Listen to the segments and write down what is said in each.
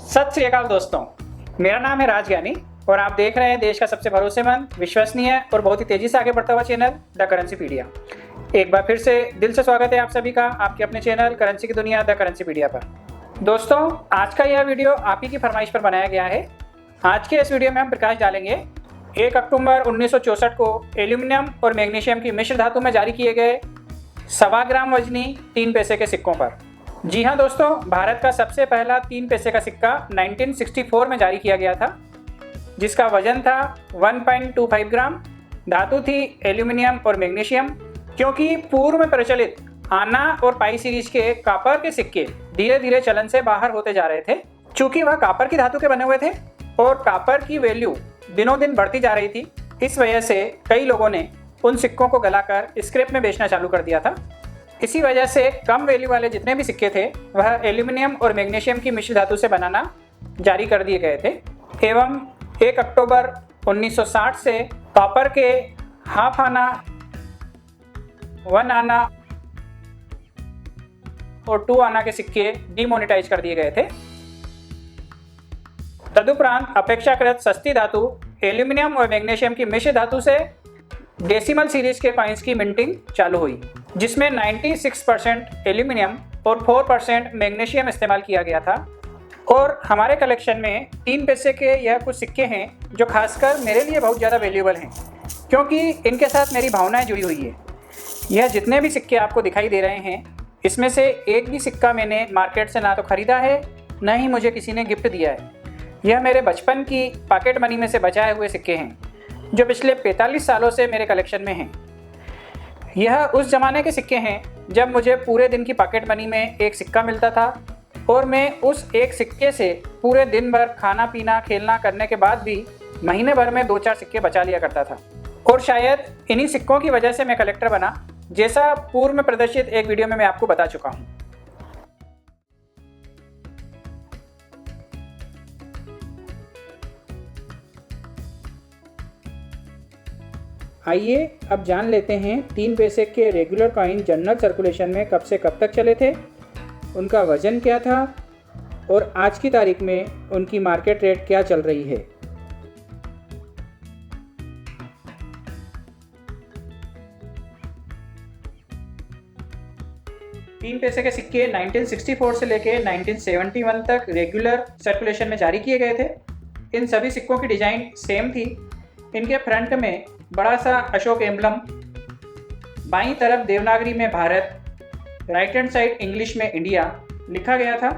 सत श्री अकाल दोस्तों, मेरा नाम है राज ज्ञानी और आप देख रहे हैं देश का सबसे भरोसेमंद, विश्वसनीय और बहुत ही तेजी से आगे बढ़ता हुआ चैनल द करेंसीपीडिया। एक बार फिर से दिल से स्वागत है आप सभी का आपके अपने चैनल करेंसी की दुनिया द करेंसीपीडिया पर। दोस्तों, आज का यह वीडियो आप ही की फरमाइश पर बनाया गया है। आज के इस वीडियो में हम प्रकाश डालेंगे 1 अक्टूबर 1964 को एल्यूमिनियम और मैग्नीशियम की मिश्र धातु में जारी किए गए 1.25 ग्राम वजनी 3 पैसे के सिक्कों पर। जी हाँ दोस्तों, भारत का सबसे पहला 3 पैसे का सिक्का 1964 में जारी किया गया था, जिसका वजन था 1.25 ग्राम। धातु थी एल्यूमिनियम और मैग्नीशियम। क्योंकि पूर्व में प्रचलित आना और पाई सीरीज के कॉपर के सिक्के धीरे धीरे चलन से बाहर होते जा रहे थे, चूंकि वह कॉपर की धातु के बने हुए थे और कॉपर की वैल्यू दिनों दिन बढ़ती जा रही थी, इस वजह से कई लोगों ने उन सिक्कों को गलाकर स्क्रैप में बेचना चालू कर दिया था। इसी वजह से कम वैल्यू वाले जितने भी सिक्के थे वह एल्यूमिनियम और मैग्नीशियम की मिश्र धातु से बनाना जारी कर दिए गए थे। एवं 1 अक्टूबर 1960 से कॉपर के हाफ आना, 1 आना और 2 आना के सिक्के डिमोनेटाइज कर दिए गए थे। तदुपरांत अपेक्षाकृत सस्ती धातु एल्यूमिनियम और मैग्नीशियम की मिश्र धातु से डेसिमल सीरीज के कॉइन्स की मिंटिंग चालू हुई, जिसमें 96% एल्यूमिनियम और 4% मैग्नीशियम इस्तेमाल किया गया था। और हमारे कलेक्शन में 3 पैसे के यह कुछ सिक्के हैं जो खासकर मेरे लिए बहुत ज़्यादा वैल्यूएबल हैं, क्योंकि इनके साथ मेरी भावनाएं जुड़ी हुई है। यह जितने भी सिक्के आपको दिखाई दे रहे हैं, इसमें से एक भी सिक्का मैंने मार्केट से ना तो ख़रीदा है, न ही मुझे किसी ने गिफ्ट दिया है। यह मेरे बचपन की पॉकेट मनी में से बचाए हुए सिक्के हैं, जो पिछले 45 सालों से मेरे कलेक्शन में हैं। यह उस ज़माने के सिक्के हैं जब मुझे पूरे दिन की पॉकेट मनी में एक सिक्का मिलता था और मैं उस एक सिक्के से पूरे दिन भर खाना पीना खेलना करने के बाद भी महीने भर में 2-4 सिक्के बचा लिया करता था। और शायद इन्हीं सिक्कों की वजह से मैं कलेक्टर बना, जैसा पूर्व में प्रदर्शित एक वीडियो में मैं आपको बता चुका हूँ। आइए अब जान लेते हैं 3 पैसे के रेगुलर कॉइन जनरल सर्कुलेशन में कब से कब तक चले थे, उनका वजन क्या था और आज की तारीख में उनकी मार्केट रेट क्या चल रही है। तीन पैसे के सिक्के 1964 से लेकर 1971 तक रेगुलर सर्कुलेशन में जारी किए गए थे। इन सभी सिक्कों की डिज़ाइन सेम थी। इनके फ्रंट में बड़ा सा अशोक एम्बलम, बाईं तरफ देवनागरी में Bharat, right hand side English में इंडिया लिखा गया था।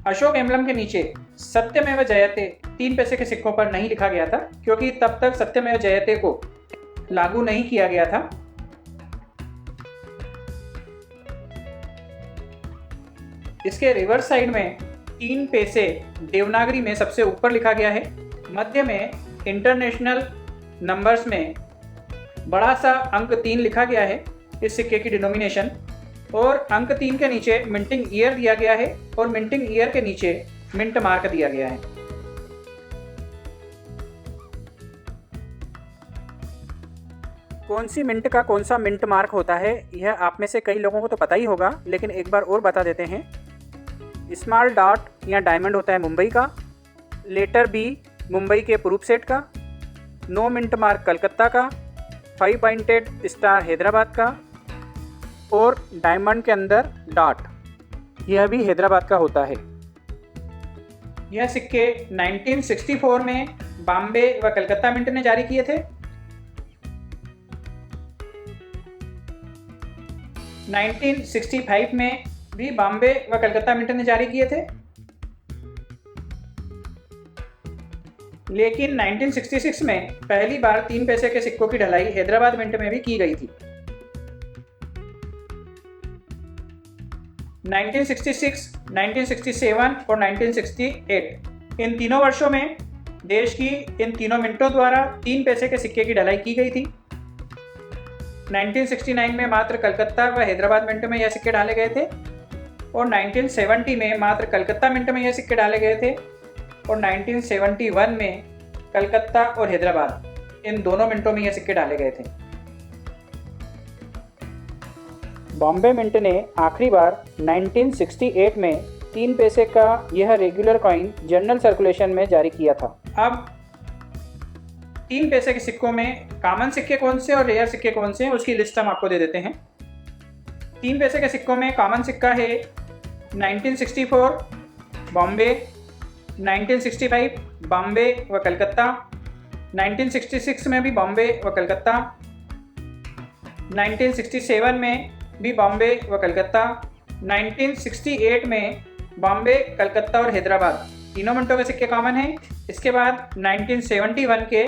अशोक एम्बलम के नीचे सत्यमेव जयते 3 पैसे के सिक्कों पर नहीं लिखा गया था, क्योंकि तब तक सत्यमेव जयते को लागू नहीं किया गया था। इसके रिवर्स साइड में 3 पैसे देवनागरी में सबसे ऊपर लिखा गया है। मध्य में इंटरनेशनल नंबर्स में बड़ा सा अंक 3 लिखा गया है इस सिक्के की डिनोमिनेशन, और अंक 3 के नीचे मिंटिंग ईयर दिया गया है और मिंटिंग ईयर के नीचे मिंट मार्क दिया गया है। कौन सी मिंट का कौन सा मिंट मार्क होता है, यह आप में से कई लोगों को तो पता ही होगा, लेकिन एक बार और बता देते हैं। स्मॉल डॉट या डायमंड होता है मुंबई का, लेटर बी मुंबई के पूर्व सेट का, नो मिंट मार्क कलकत्ता का, 5 पॉइंटेड स्टार हैदराबाद का और डायमंड के अंदर डॉट, यह भी हैदराबाद का होता है। यह सिक्के 1964 में बॉम्बे व कलकत्ता मिंट ने जारी किए थे। 1965 में भी बॉम्बे व कलकत्ता मिंट ने जारी किए थे, लेकिन 1966 में पहली बार 3 पैसे के सिक्कों की ढलाई हैदराबाद मिंट में भी की गई थी। 1966, 1967 और 1968 इन तीनों वर्षों में देश की इन तीनों मिंटों द्वारा 3 पैसे के सिक्के की ढलाई की गई थी। 1969 में मात्र कलकत्ता व हैदराबाद मिंट में यह सिक्के डाले गए थे और 1970 में मात्र कलकत्ता मिंट में यह सिक्के डाले गए थे और 1971 में कलकत्ता और हैदराबाद इन दोनों मिंटों में यह सिक्के डाले गए थे। बॉम्बे मिंट ने आखिरी बार 1968 में 3 पैसे का यह रेगुलर कॉइन जनरल सर्कुलेशन में जारी किया था। अब 3 पैसे के सिक्कों में कॉमन सिक्के कौन से और रेयर सिक्के कौन से हैं उसकी लिस्ट हम आपको दे देते हैं। 3 पैसे के सिक्कों में कॉमन सिक्का है 1964 बॉम्बे, 1965 बॉम्बे व कलकत्ता, 1966 में भी बॉम्बे व कलकत्ता, 1967 में भी बॉम्बे व कलकत्ता, 1968 में बॉम्बे, कलकत्ता और हैदराबाद, तीनों मिनटों के सिक्के कॉमन हैं। इसके बाद 1971 के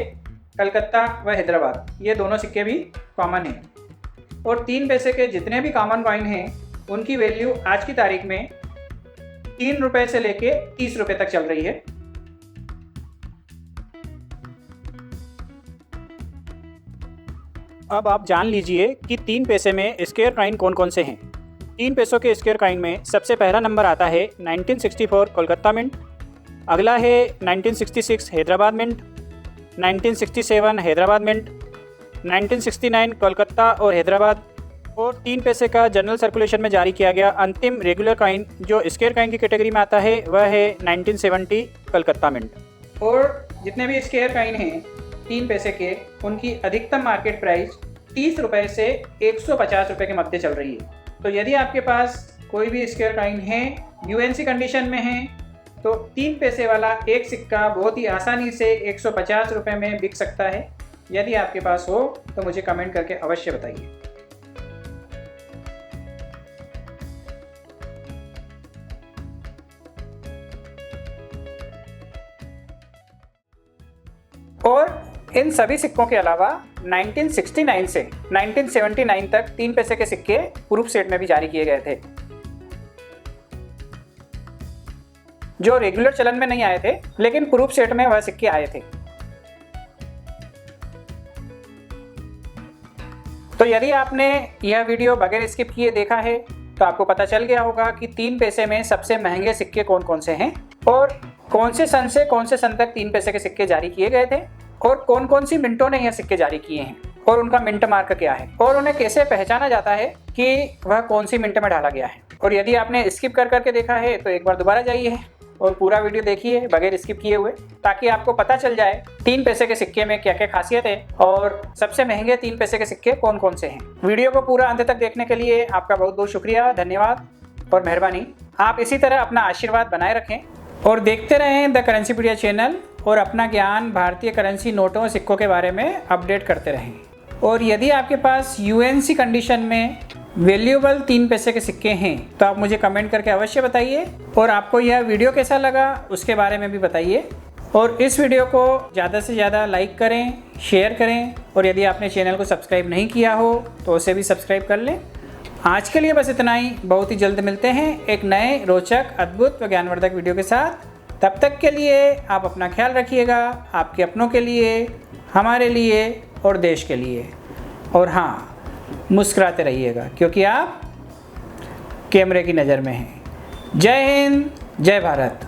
कलकत्ता व हैदराबाद, ये दोनों सिक्के भी कॉमन हैं। और 3 पैसे के जितने भी कॉमन कॉइन हैं उनकी वैल्यू आज की तारीख में 3 रुपये से लेके 30 रुपये तक चल रही है। अब आप जान लीजिए कि 3 पैसे में स्क्वायर कॉइन कौन कौन से हैं। 3 पैसों के स्क्वायर कॉइन में सबसे पहला नंबर आता है 1964 कोलकाता मिंट, अगला है 1966 हैदराबाद मिंट, 1967 हैदराबाद मिंट, 1969 कोलकाता और हैदराबाद, और 3 पैसे का जनरल सर्कुलेशन में जारी किया गया अंतिम रेगुलर कॉइन जो स्क्वायर कॉइन की कैटेगरी में आता है वह है 1970 कलकत्ता मिंट। और जितने भी स्क्वायर कॉइन हैं 3 पैसे के, उनकी अधिकतम मार्केट प्राइस 30 रुपये से 150 रुपये के मध्य चल रही है। तो यदि आपके पास कोई भी स्क्वायर कॉइन है, यूएनसी कंडीशन में है, तो 3 पैसे वाला एक सिक्का बहुत ही आसानी से 150 रुपये में बिक सकता है। यदि आपके पास हो तो मुझे कमेंट करके अवश्य बताइए। और इन सभी सिक्कों के अलावा 1969 से 1979 तक 3 पैसे के सिक्के प्रूफ सेट में भी जारी किए गए थे, जो रेगुलर चलन में नहीं आए थे, लेकिन प्रूफ सेट में वह सिक्के आए थे। तो यदि आपने यह वीडियो बगैर स्किप किए देखा है तो आपको पता चल गया होगा कि 3 पैसे में सबसे महंगे सिक्के कौन कौन से हैं और कौन से सन से कौन से सन तक 3 पैसे के सिक्के जारी किए गए थे और कौन कौन सी मिंटों ने यह सिक्के जारी किए हैं और उनका मिंट मार्क क्या है और उन्हें कैसे पहचाना जाता है कि वह कौन सी मिंट में डाला गया है। और यदि आपने स्किप कर करके देखा है तो एक बार दोबारा जाइए और पूरा वीडियो देखिए बगैर स्किप किए हुए, ताकि आपको पता चल जाए 3 पैसे के सिक्के में क्या क्या खासियत है और सबसे महंगे 3 पैसे के सिक्के कौन कौन से हैं। वीडियो को पूरा अंत तक देखने के लिए आपका बहुत बहुत शुक्रिया, धन्यवाद और मेहरबानी। आप इसी तरह अपना आशीर्वाद बनाए रखें और देखते रहें द करेंसीपीडिया चैनल और अपना ज्ञान भारतीय करेंसी नोटों और सिक्कों के बारे में अपडेट करते रहें। और यदि आपके पास यूएनसी कंडीशन में वैल्यूएबल 3 पैसे के सिक्के हैं तो आप मुझे कमेंट करके अवश्य बताइए और आपको यह वीडियो कैसा लगा उसके बारे में भी बताइए। और इस वीडियो को ज़्यादा से ज़्यादा लाइक करें, शेयर करें और यदि आपने चैनल को सब्सक्राइब नहीं किया हो तो उसे भी सब्सक्राइब कर लें। आज के लिए बस इतना ही, बहुत ही जल्द मिलते हैं एक नए रोचक, अद्भुत व ज्ञानवर्धक वीडियो के साथ। तब तक के लिए आप अपना ख्याल रखिएगा, आपके अपनों के लिए, हमारे लिए और देश के लिए। और हाँ, मुस्कुराते रहिएगा क्योंकि आप कैमरे की नज़र में हैं। जय हिंद, जय भारत।